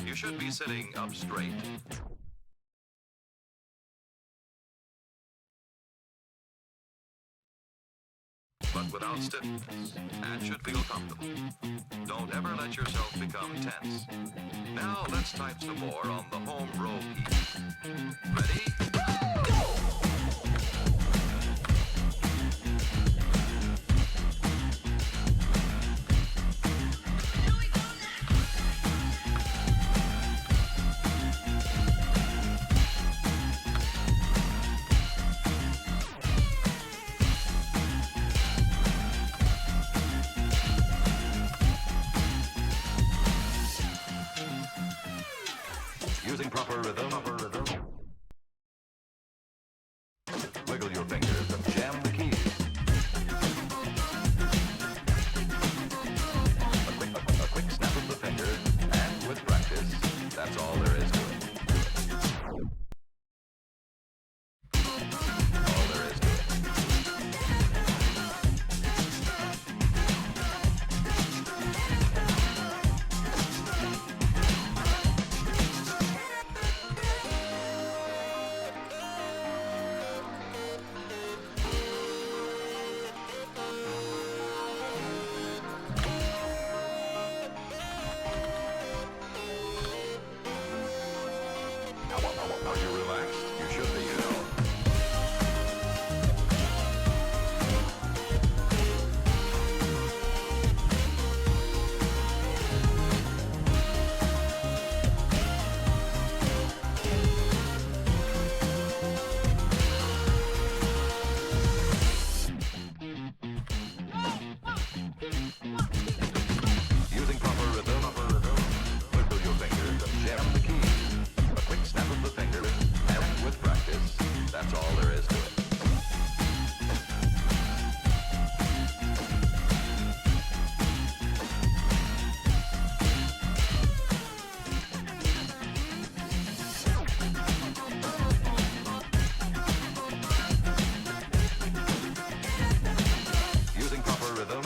You should be sitting up straight. But without stiffness, and should feel comfortable. Don't ever let yourself become tense. Now let's type some more on the home row key. Ready? Go! Using proper rhythm. Wiggle your fingers and jam the keys. A quick snap of the fingers, and with practice, that's all there is to it. All there is to it. Are you relaxed? You should be, you know. Using proper rhythm, wiggle your fingers and jam the keys. A quick snap of the fingers, and with practice, that's all there is to it. Using proper rhythm,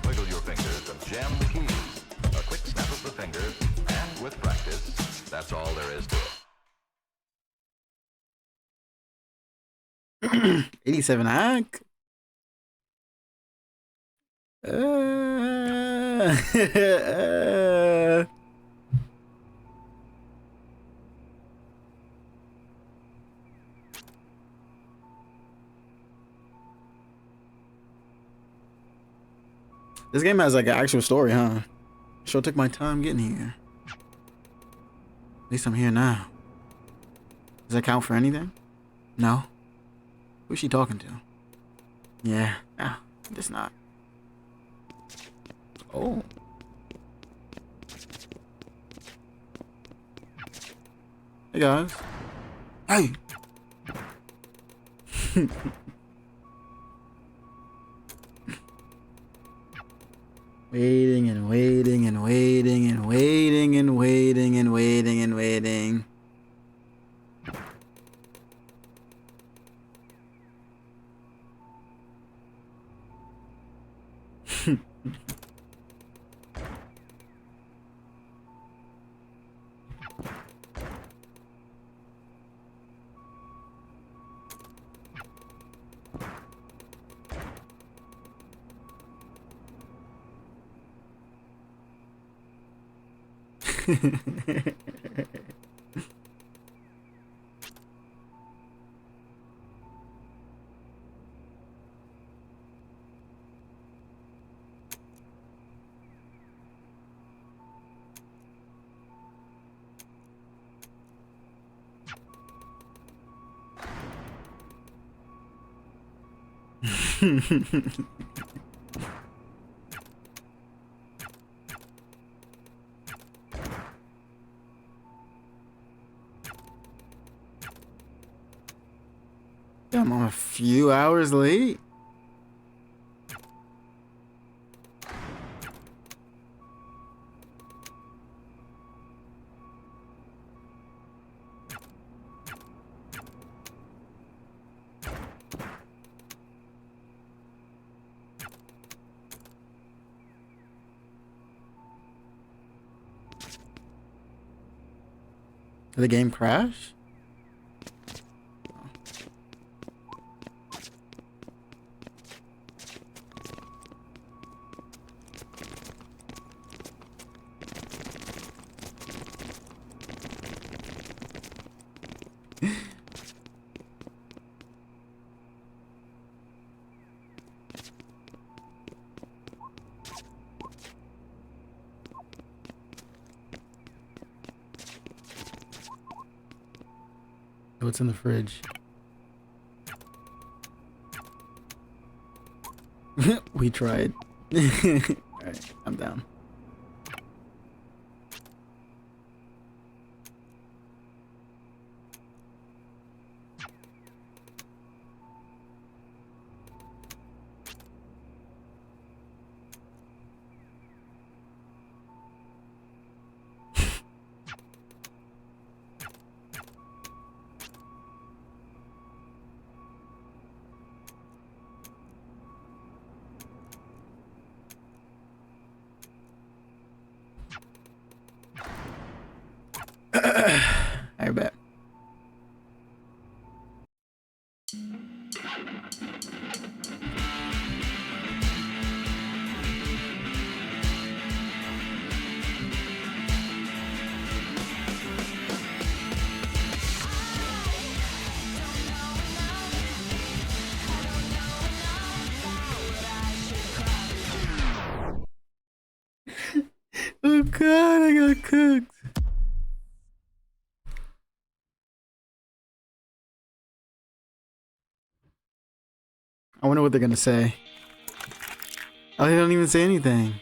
wiggle your fingers and jam the keys. A quick snap of the fingers, and with practice, that's all there is to it. 87 hack. This game has like an actual story, huh? Sure took my time getting here. At least I'm here now. Does that count for anything? No. Who's she talking to? Yeah. No, it's not. Oh. Hey guys. Hey. Waiting and waiting and waiting and waiting and waiting and waiting and waiting. I'm a few hours late. Did the game crash? What's in the fridge? We tried. Alright, I'm down. I bet. Oh god, I got cooked. I wonder what they're gonna say. Oh, they don't even say anything.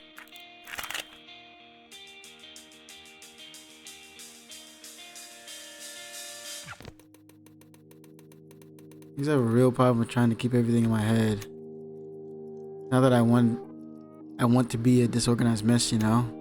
These have a real problem with trying to keep everything in my head. Now that I want to be a disorganized mess, you know?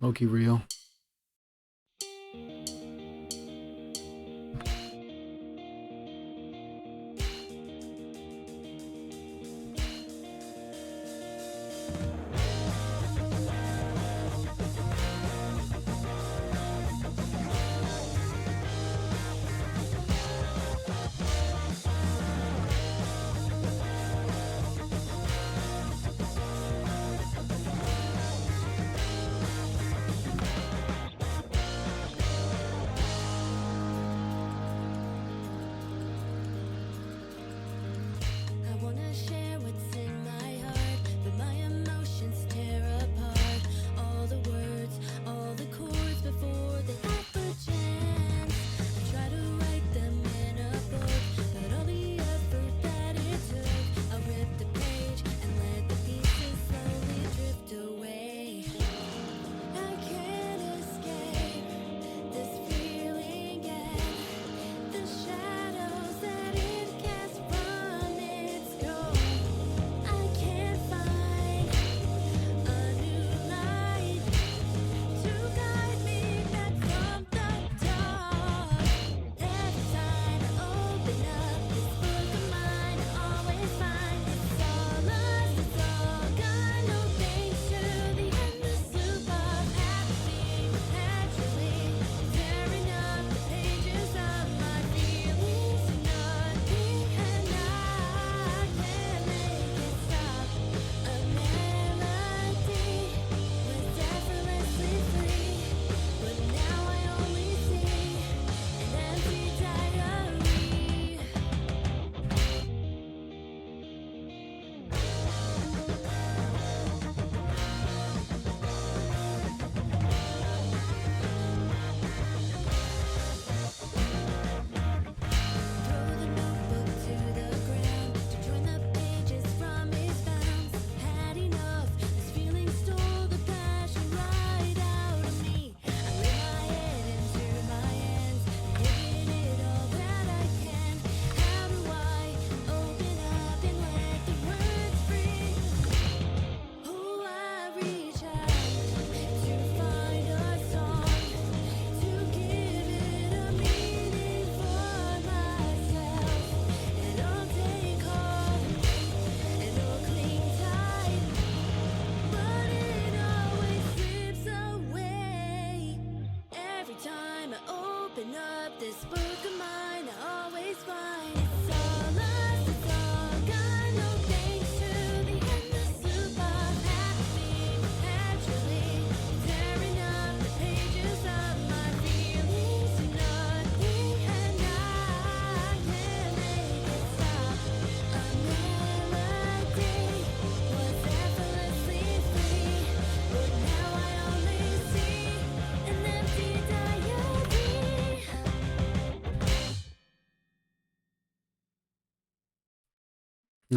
Low-key real.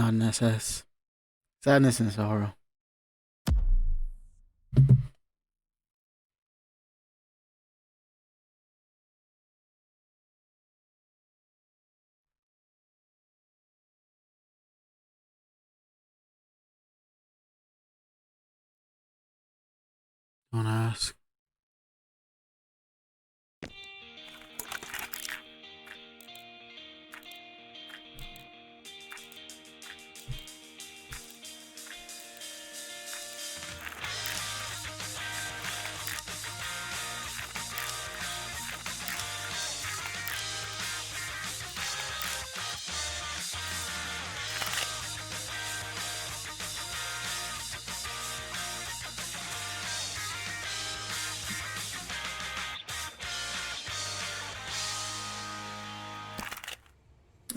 not an SS. Sadness and sorrow. Don't ask.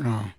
Oh.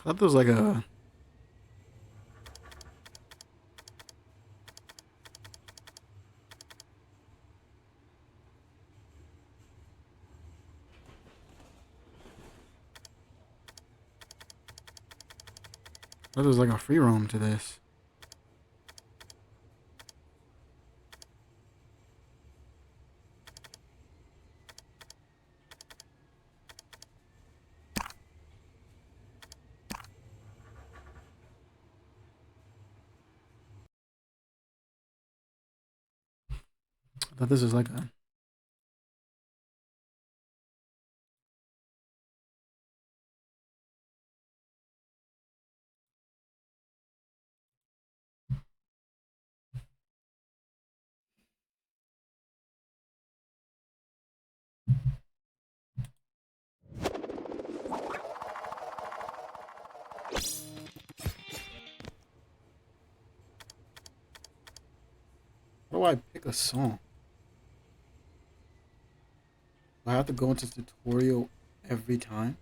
I thought there was like a. I thought there was like a free roam to this. I thought this was like a. How do I pick a song? Do I have to go into tutorial every time?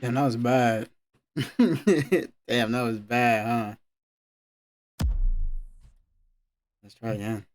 Damn, that was bad. Damn, that was bad, huh? Let's try again.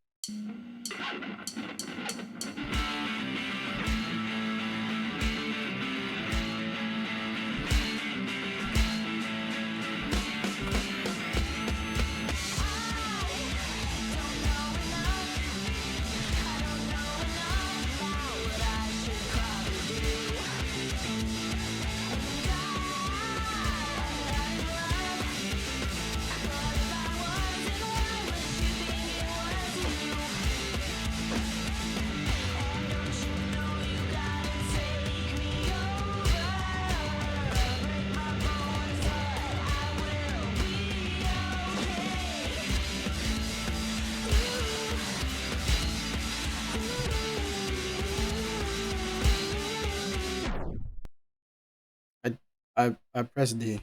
I pressed D.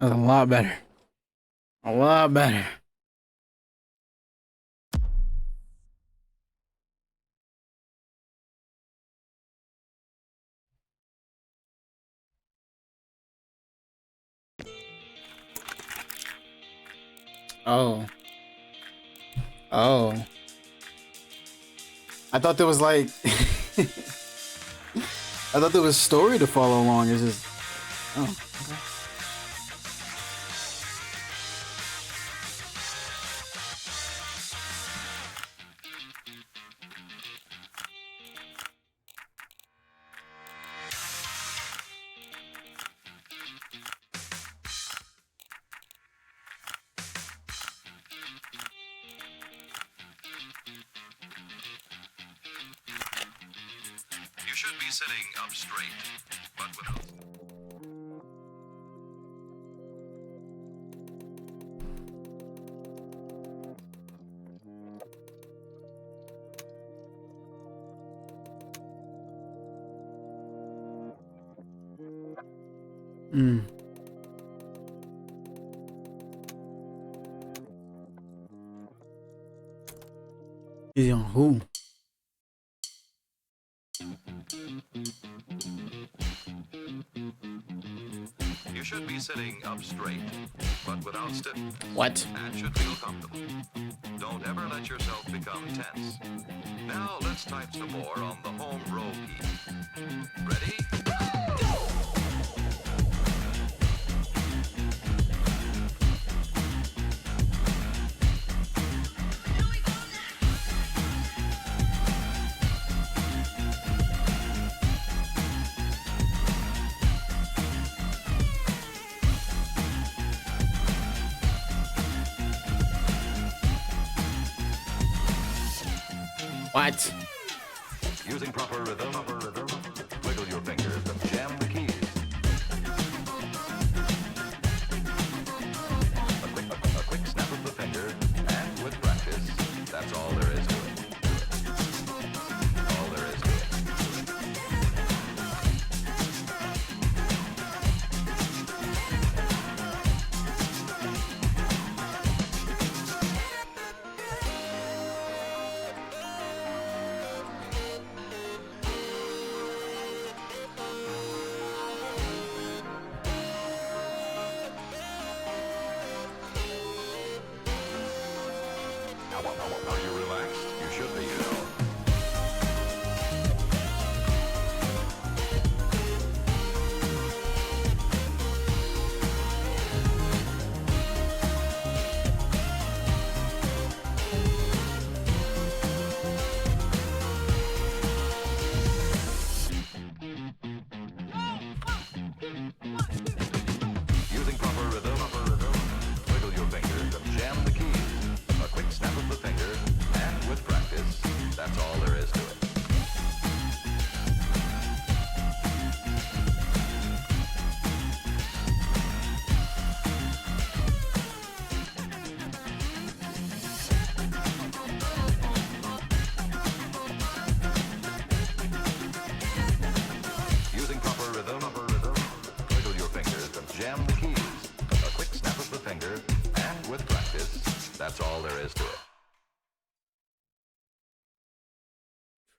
That's a lot better. A lot better. Oh. Oh. I thought there was like I thought there was story to follow along. It's just oh, okay. You should be sitting up straight, but without... Mm. He's on who? You should be sitting up straight, but without stiffness. What? And should feel comfortable. Don't ever let yourself become tense. Now let's type some more on the home row key. Ready? What? Using proper rhythm, wiggle your fingers and jam the keys. A quick snap of the finger, and with practice, that's all there is to it. All there is to it. Are you relaxed? You should be, you know. Using proper rhythm, wiggle your fingers and jam the keys. A quick snap of the finger, and with practice, that's all there is to it. Using proper rhythm, wiggle your fingers and jam the keys. A quick snap of the finger, and with practice, that's all there is to it.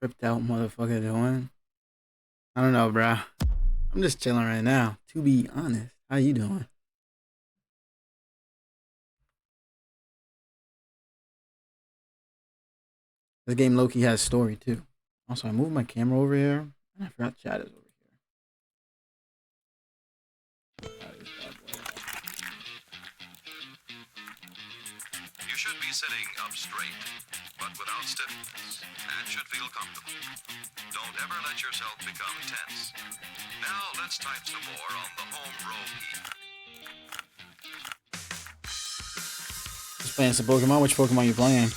Tripped out motherfucker doing? I don't know, bro. I'm just chilling right now. To be honest, how you doing? This game low-key has story too. Also, I moved my camera over here, and I forgot chat is over here. should be sitting up straight, but without stiffness, and should feel comfortable. Don't ever let yourself become tense. Now let's type some more on the home row key. Just playing some Pokemon. Which Pokemon you playing?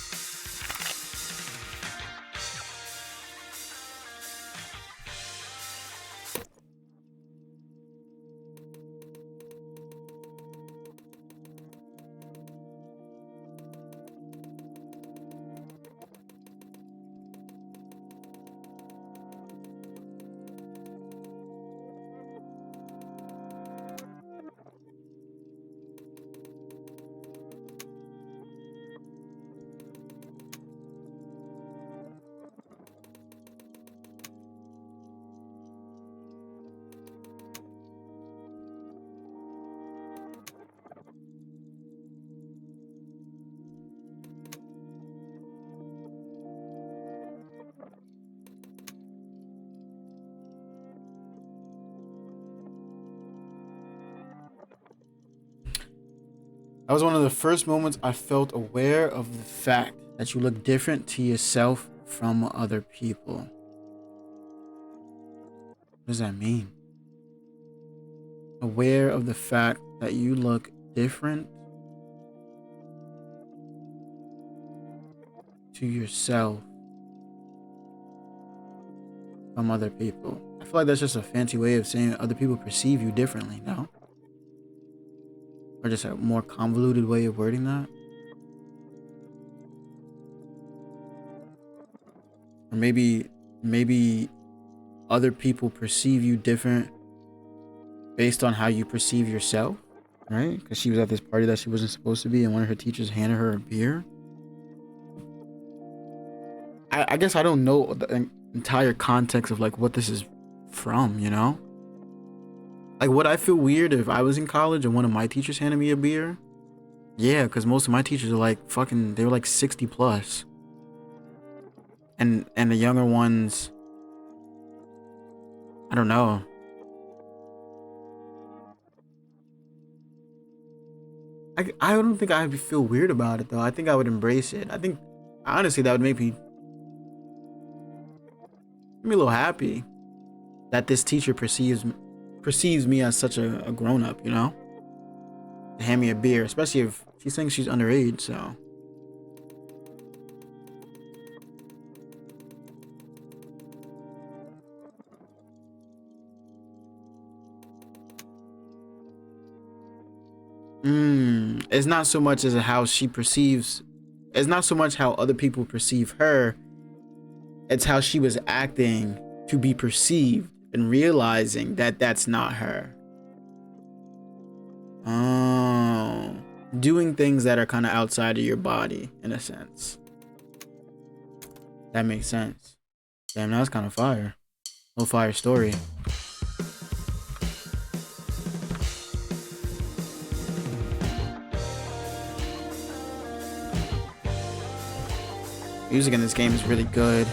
That was one of the first moments I felt aware of the fact that you look different to yourself from other people. What does that mean? Aware of the fact that you look different to yourself from other people. I feel like that's just a fancy way of saying other people perceive you differently, no? Or just a more convoluted way of wording that? Or maybe other people perceive you different based on how you perceive yourself, right? Because she was at this party that she wasn't supposed to be, and one of her teachers handed her a beer. I guess I don't know the entire context of like what this is from, you know? Like, would I feel weird if I was in college and one of my teachers handed me a beer? Yeah, because most of my teachers are like fucking, they were like 60 plus. And the younger ones, I don't know. I don't think I would feel weird about it though. I think I would embrace it. I think honestly that would make me a little happy that this teacher perceives me as such a grown up, you know? To hand me a beer, especially if she thinks she's underage, so. It's not so much as how she perceives, it's not so much how other people perceive her, it's how she was acting to be perceived and realizing that that's not her. Oh, doing things that are kind of outside of your body in a sense. That makes sense. Damn, that's kind of fire. Little fire story. Music in this game is really good.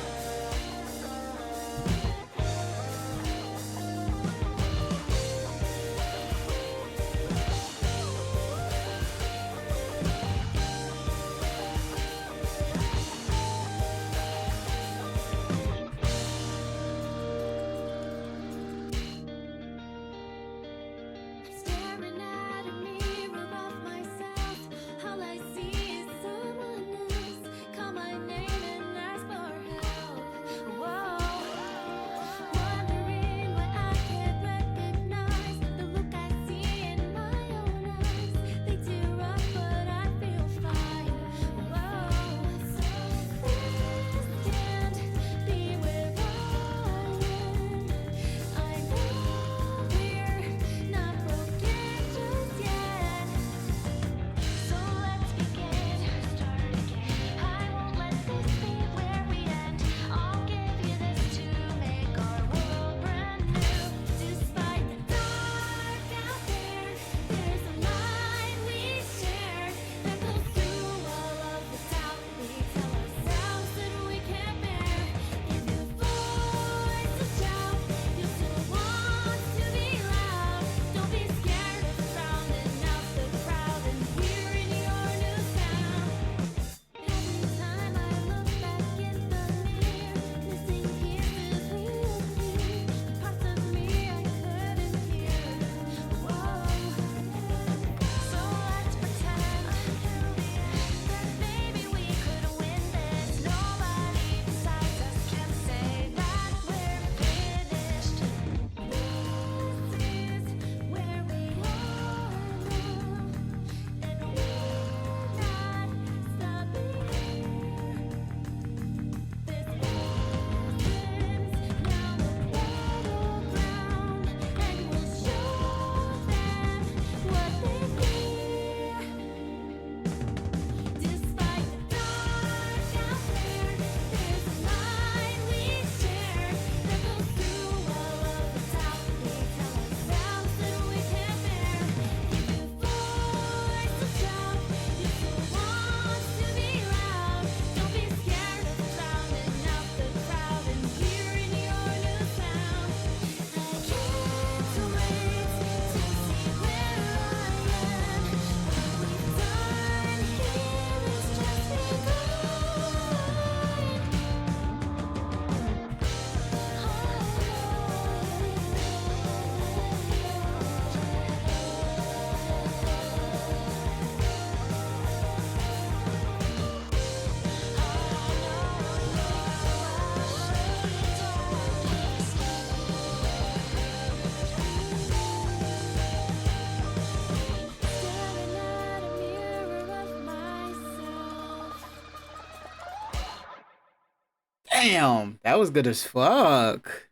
Damn, that was good as fuck.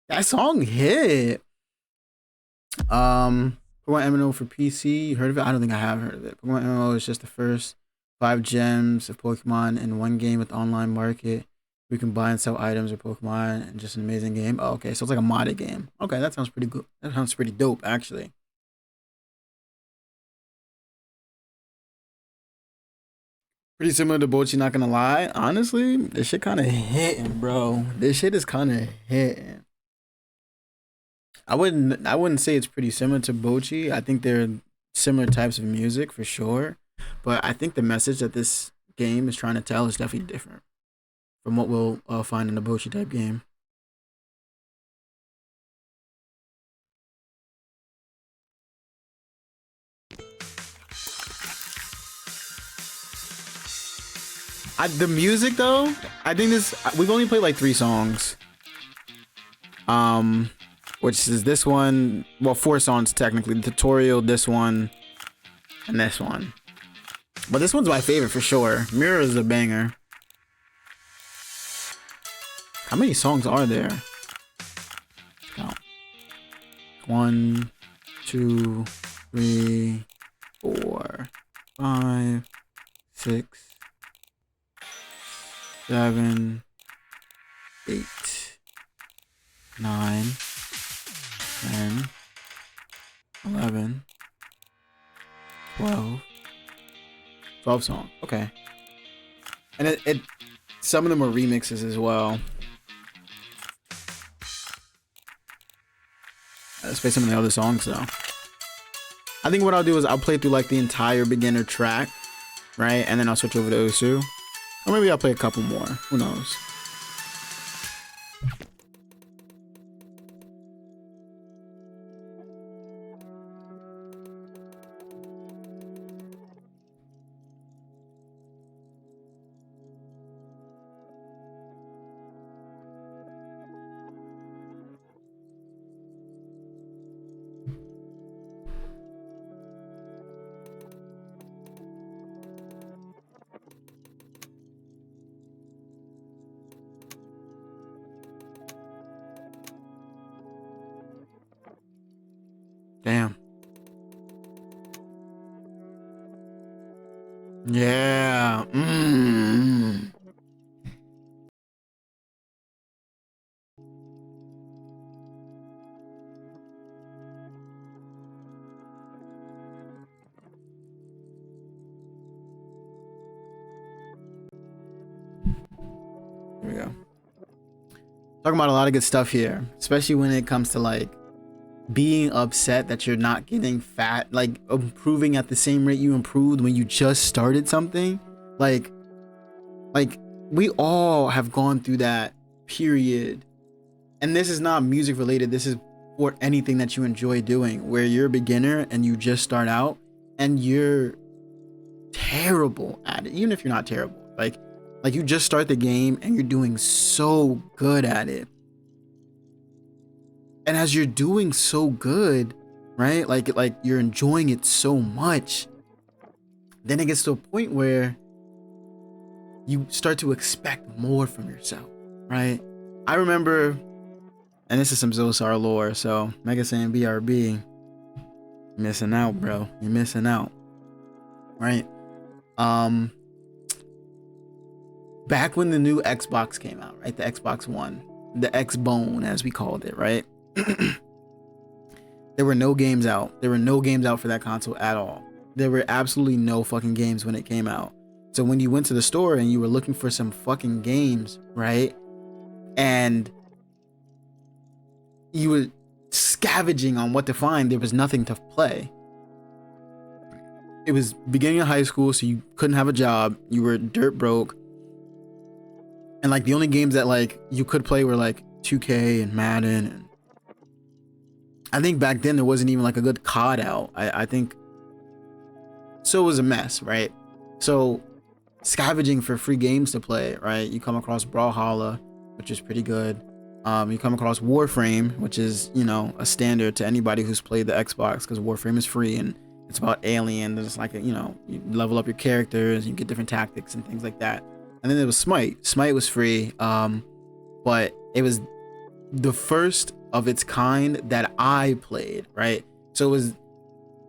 That song hit. Pokemon MMO for PC. You heard of it? I don't think I have heard of it. Pokemon MMO is just the first 5 gems of Pokemon in one game with online market. We can buy and sell items or Pokemon and just an amazing game. Oh, okay, so it's like a modded game. Okay, that sounds pretty good. That sounds pretty dope, actually. Pretty similar to Bochi, not gonna lie. Honestly, this shit kind of hitting, bro. This shit is kind of hitting. I wouldn't say it's pretty similar to Bochi. I think they're similar types of music for sure, but I think the message that this game is trying to tell is definitely different from what we'll find in the Bochi type game. The music though, I think this we've only played like 3 songs. Which is this one, well 4 songs technically. The tutorial, this one, and this one. But this one's my favorite for sure. Mirror is a banger. How many songs are there? Count. 1, 2, 3, 4, 5, 6, 7, 8, 9, 10, 11, 12 songs. Okay. And it some of them are remixes as well. Let's play some of the other songs though. I think what I'll do is I'll play through like the entire beginner track, right? And then I'll switch over to Osu. Or maybe I'll play a couple more. Who knows? Damn. Yeah. Here we go. Talking about a lot of good stuff here, especially when it comes to like being upset that you're not getting fat, like improving at the same rate you improved when you just started something. Like we all have gone through that period. And this is not music related. This is for anything that you enjoy doing, where you're a beginner and you just start out and you're terrible at it. Even if you're not terrible, like you just start the game and you're doing so good at it. And as you're doing so good, right? Like you're enjoying it so much, then it gets to a point where you start to expect more from yourself, right? I remember, and this is some Zosar lore, so Mega Saiyan BRB, missing out, bro. You're missing out, right? Back when the new Xbox came out, right? The Xbox One, the X-Bone as we called it, right? There were no games out. There were no games out for that console at all. There were absolutely no fucking games when it came out. So when you went to the store and you were looking for some fucking games, right? And you were scavenging on what to find, there was nothing to play. It was beginning of high school, so you couldn't have a job. You were dirt broke. And like the only games that like you could play were like 2K and Madden. And I think back then there wasn't even like a good COD out. I think so. It was a mess, right? So scavenging for free games to play, right? You come across Brawlhalla, which is pretty good. You come across Warframe, which is, you know, a standard to anybody who's played the Xbox, because Warframe is free and it's about aliens. And it's like, you know, you level up your characters, you get different tactics and things like that. and then there was Smite. Smite was free, but it was the first of its kind that I played, right? So it was,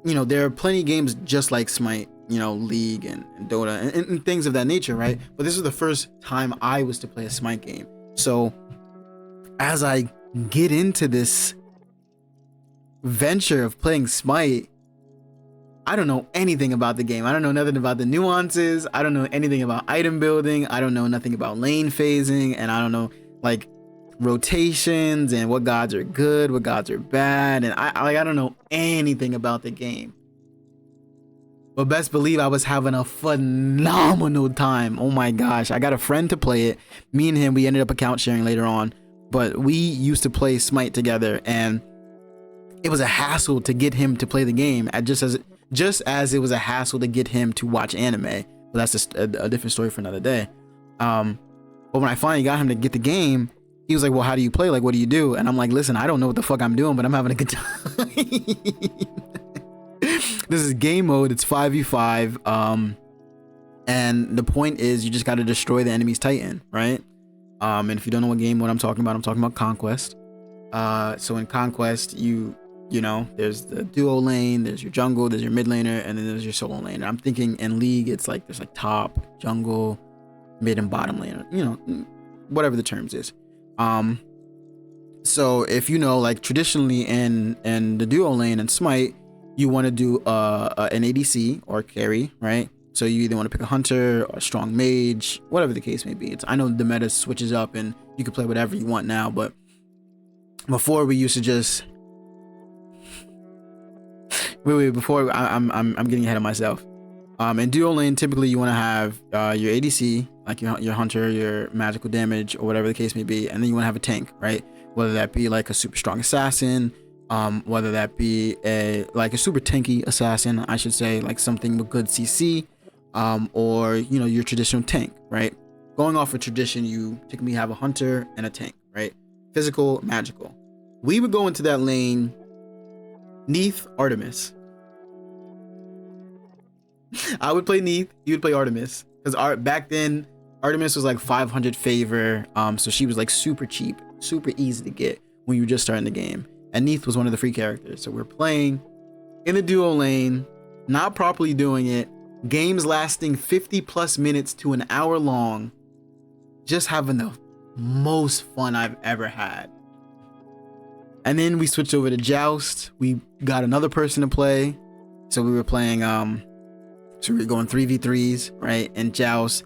there are plenty of games just like Smite, League and Dota and things of that nature, right? But this was the first time I was to play a Smite game. So as I get into this venture of playing Smite, I don't know anything about the game. I don't know nothing about the nuances. I don't know anything about item building. I don't know nothing about lane phasing, and I don't know like rotations and what gods are good, what gods are bad, and I don't know anything about the game. But best believe I was having a phenomenal time. Oh my gosh, I got a friend to play it. Me and him, we ended up account sharing later on, but we used to play Smite together, and it was a hassle to get him to play the game, just as it was a hassle to get him to watch anime. But that's just a different story for another day. But when I finally got him to get the game, he was like, well, how do you play? Like, what do you do? And I'm like, listen, I don't know what the fuck I'm doing, but I'm having a good time. This is game mode. It's 5v5. And the point is you just got to destroy the enemy's Titan, right? And if you don't know what game mode I'm talking about Conquest. So in Conquest, there's the duo lane, there's your jungle, there's your mid laner, and then there's your solo lane. And I'm thinking in League, it's like there's like top, jungle, mid, and bottom laner, whatever the terms is. So if like traditionally in the duo lane and Smite, you want to do an ADC or carry, right? So you either want to pick a hunter or a strong mage, whatever the case may be. I know the meta switches up and you can play whatever you want now, but before we used to just before I'm getting ahead of myself. In duo lane, typically you want to have your ADC, like your hunter, your magical damage, or whatever the case may be, and then you want to have a tank, right? Whether that be like a super strong assassin, whether that be a super tanky assassin, I should say, like something with good CC, or your traditional tank, right? Going off of tradition, you typically have a hunter and a tank, right? Physical, magical. We would go into that lane, Neith, Artemis. I would play Neith, you would play Artemis, because back then Artemis was like 500 favor, so she was like super cheap, super easy to get when you were just starting the game, and Neith was one of the free characters. So we're playing in the duo lane, not properly doing it, games lasting 50 plus minutes to an hour long, just having the most fun I've ever had. And then we switched over to Joust. We got another person to play, so we were playing so we were going 3v3s, right? And Joust,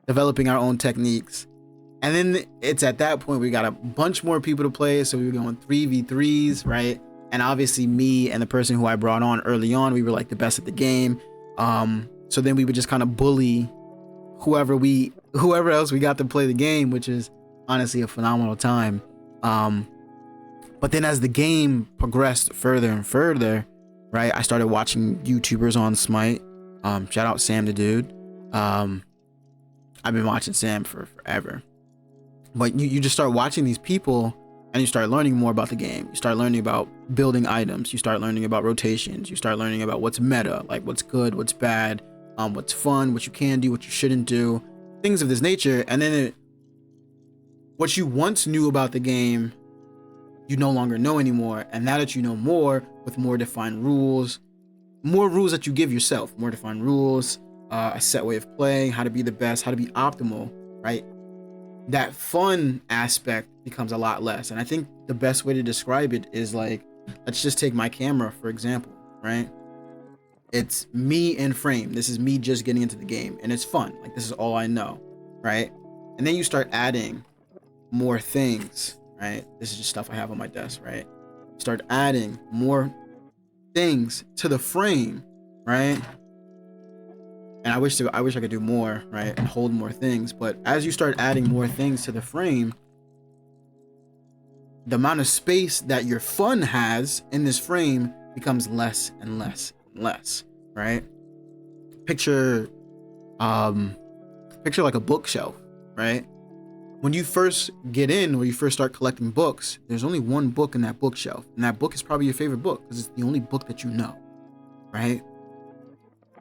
developing our own techniques. And then it's at that point we got a bunch more people to play, so we were going 3v3s, right? And obviously me and the person who I brought on early on, we were like the best at the game. So then we would just kind of bully whoever else we got to play the game, which is honestly a phenomenal time. But then as the game progressed further and further, right, I started watching YouTubers on Smite. Shout out Sam the dude. I've been watching Sam for forever. But you just start watching these people and you start learning more about the game. You start learning about building items. You start learning about rotations. You start learning about what's meta, like what's good, what's bad, what's fun, what you can do, what you shouldn't do, things of this nature. And then what you once knew about the game, you no longer know anymore. And now that you know more, with more defined rules, more rules that you give yourself, more defined rules, a set way of playing, how to be the best, how to be optimal, right? That fun aspect becomes a lot less. And I think the best way to describe it is like, let's just take my camera, for example, right? It's me in frame. This is me just getting into the game and it's fun. Like, this is all I know, right? And then you start adding more things, right? This is just stuff I have on my desk, right? Start adding more things to the frame, right? And I wish I could do more, right? And hold more things. But as you start adding more things to the frame, the amount of space that your fun has in this frame becomes less and less and less, right? Picture like a bookshelf, right? When you first get in or you first start collecting books, there's only one book in that bookshelf, and that book is probably your favorite book because it's the only book that you know, right?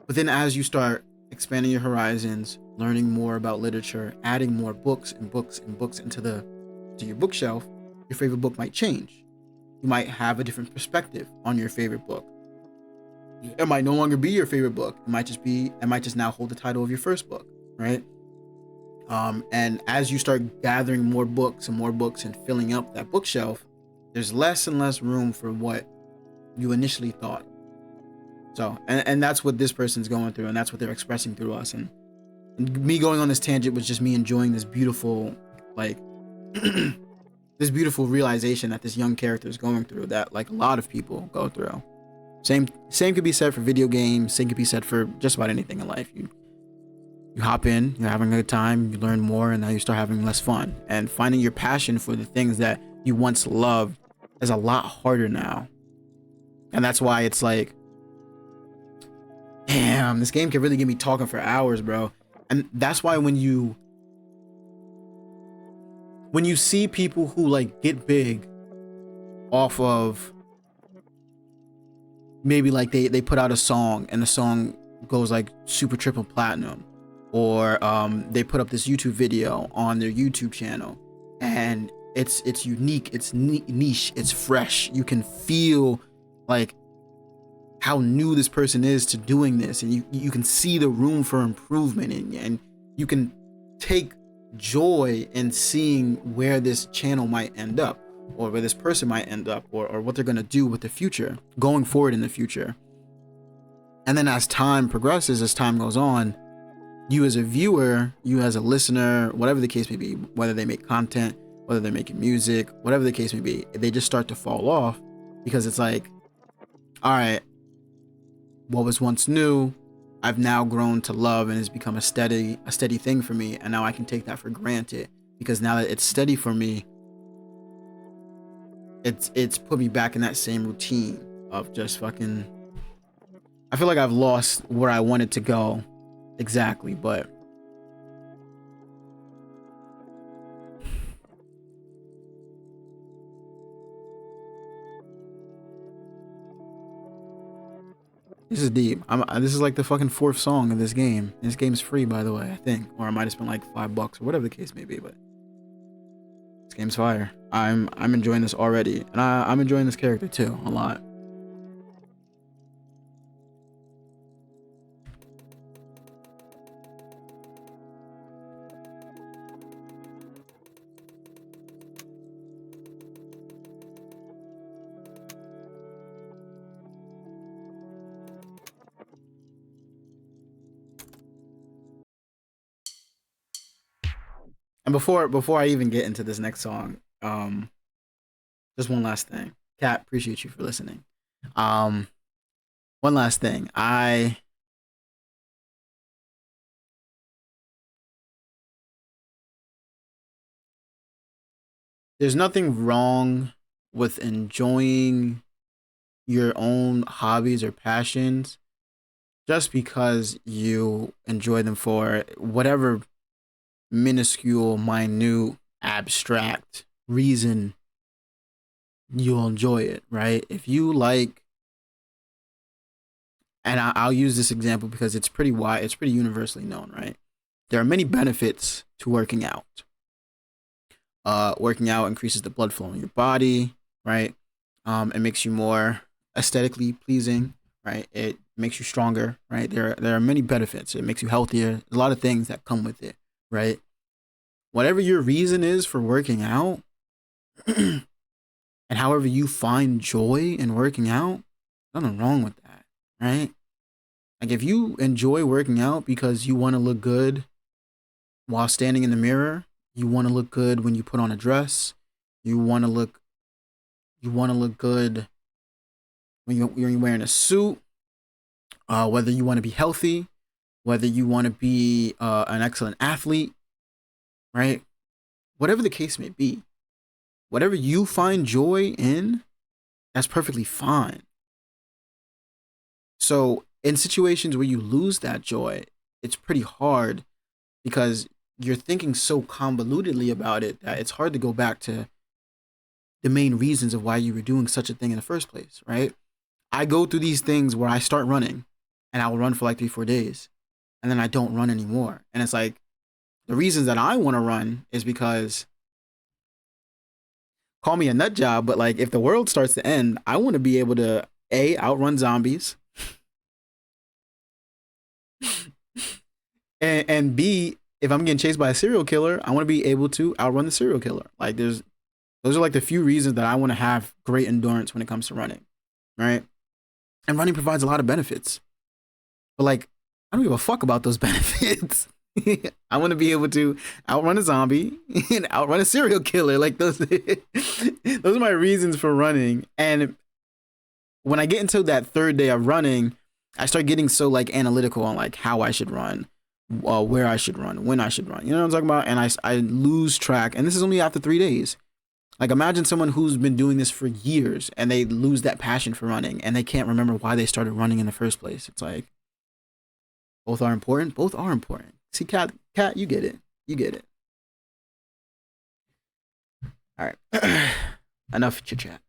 But then as you start expanding your horizons, learning more about literature, adding more books and books and books to your bookshelf, your favorite book might change. You might have a different perspective on your favorite book. It might no longer be your favorite book. It might just now hold the title of your first book, right? And as you start gathering more books and filling up that bookshelf, there's less and less room for what you initially thought. So, and that's what this person's going through, and that's what they're expressing through us. And me going on this tangent was just me enjoying this beautiful, like, this beautiful realization that this young character is going through, that like a lot of people go through. Same could be said for video games. Same could be said for just about anything in life. You hop in, you're having a good time, you learn more, and now you start having less fun. And finding your passion for the things that you once loved is a lot harder now. And that's why it's like, damn, this game can really get me talking for hours, bro. And that's why when you see people who like get big off of maybe like they put out a song and the song goes like super triple platinum, or they put up this YouTube video on their YouTube channel and it's unique, it's niche, it's fresh. You can feel like how new this person is to doing this, and you can see the room for improvement, and you can take joy in seeing where this channel might end up, or where this person might end up, or what they're going to do with the future going forward in the future. And then as time progresses, as time goes on, you as a viewer, you as a listener, whatever the case may be, whether they make content, whether they're making music, whatever the case may be, they just start to fall off, because it's like, all right, what was once new, I've now grown to love, and has become a steady thing for me, and now I can take that for granted, because now that it's steady for me, it's put me back in that same routine of just fucking, I feel like I've lost where I wanted to go exactly, but this is deep. This is like the fucking fourth song of this game. This game's free, by the way, I think, or I might have spent like $5 or whatever the case may be. But this game's fire. I'm enjoying this already, and I'm enjoying this character too a lot. And before I even get into this next song, just one last thing. Kat, appreciate you for listening. Um, One last thing. There's nothing wrong with enjoying your own hobbies or passions just because you enjoy them for whatever minuscule, minute, abstract reason you'll enjoy it, right? If you like, and I'll use this example because it's pretty wide, it's pretty universally known, right? There are many benefits to working out. Working out increases the blood flow in your body, right? It makes you more aesthetically pleasing, right? It makes you stronger, right? There are many benefits. It makes you healthier. A lot of things that come with it, right? Whatever your reason is for working out, and however you find joy in working out, nothing wrong with that, right? Like if you enjoy working out because you want to look good while standing in the mirror, you want to look good when you put on a dress, you want to look good when you're wearing a suit, whether you want to be healthy, whether you want to be an excellent athlete, right? Whatever the case may be, whatever you find joy in, that's perfectly fine. So in situations where you lose that joy, it's pretty hard because you're thinking so convolutedly about it that it's hard to go back to the main reasons of why you were doing such a thing in the first place, right? I go through these things where I start running and I will run for like 3-4 days. and then I don't run anymore. And it's like the reasons that I want to run is because, call me a nut job, but like if the world starts to end, I want to be able to A, outrun zombies, and B, if I'm getting chased by a serial killer, I want to be able to outrun the serial killer. Like those are like the few reasons that I want to have great endurance when it comes to running, right? And running provides a lot of benefits, but like I don't give a fuck about those benefits. I want to be able to outrun a zombie and outrun a serial killer. Like those are my reasons for running. And when I get into that third day of running, I start getting so like analytical on like how I should run, where I should run, when I should run. You know what I'm talking about? And I lose track. And this is only after 3 days. Like imagine someone who's been doing this for years and they lose that passion for running and they can't remember why they started running in the first place. It's like both are important. Both are important. See, cat, you get it. You get it. All right. Enough chit chat.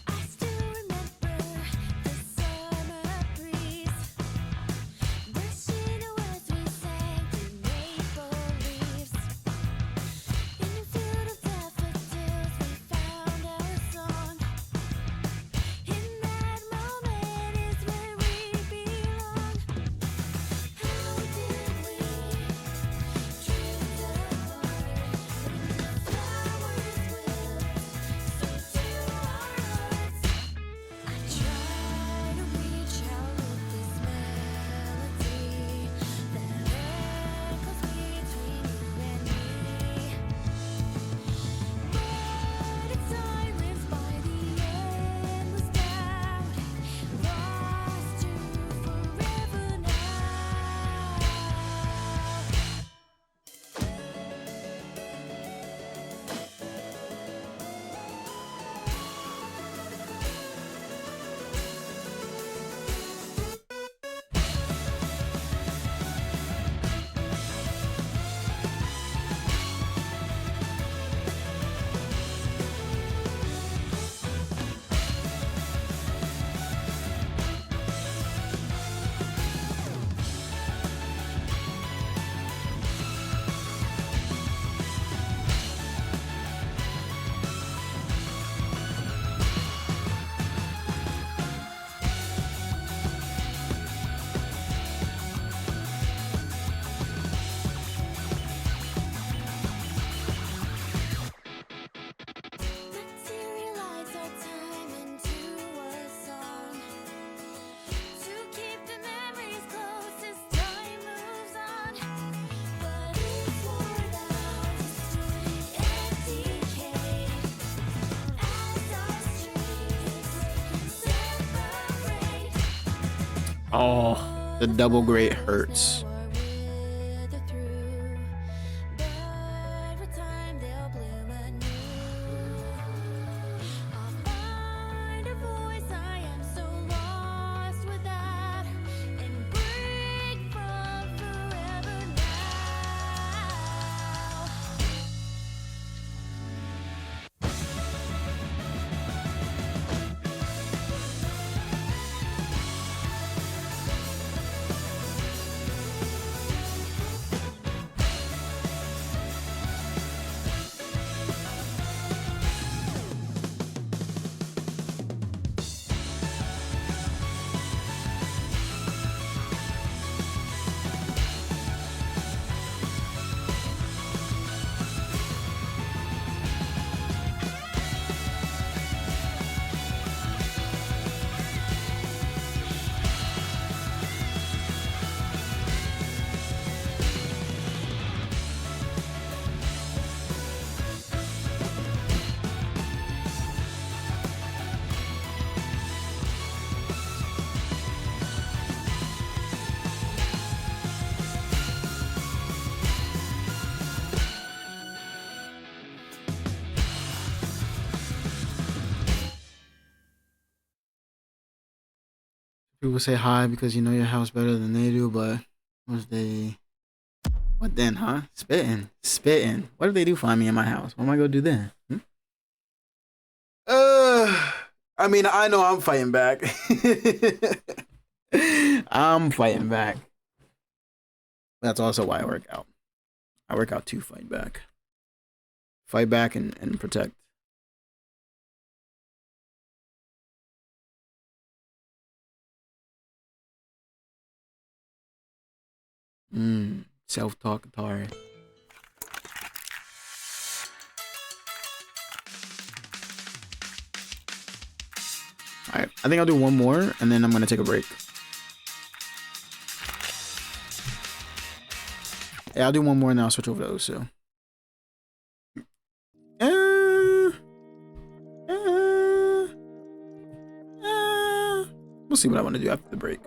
I still remember the summer breeze, brushing words we sang through maple leaves. In a field of daffodils, we found our song. In that moment is where we belong. How did we drift apart when the flowers wilted so to our hearts? I try to reach out with this melody that echoes between you and me, but it's silenced by the endless doubt, lost to forever now. Materialize our time into a song to keep the memories close as time moves on. But it's worn out, destroyed and decayed as our streets separate. Oh, the double great hurts. Wither through, but with time they'll bloom anew. I'll find a voice I am so lost without, and break from forever now. People say hi because you know your house better than they do, but once they, what then, huh? Spitting, spitting. What if they do find me in my house? What am I gonna do then? Uh, I mean, I know I'm fighting back. I'm fighting back. That's also why I work out. I work out to fight back. Fight back and protect. Self-talk Atari. Alright, I think I'll do one more and then I'm gonna take a break. Yeah, I'll do one more and then I'll switch over to Osu. We'll see what I want to do after the break.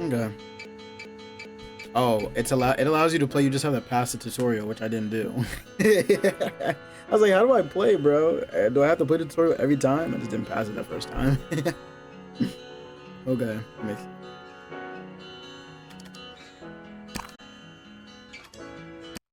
Okay. Oh, it allows you to play. You just have to pass the tutorial, which I didn't do. I was like, how do I play, bro? Do I have to play the tutorial every time? I just didn't pass it that first time. Okay, makes sense.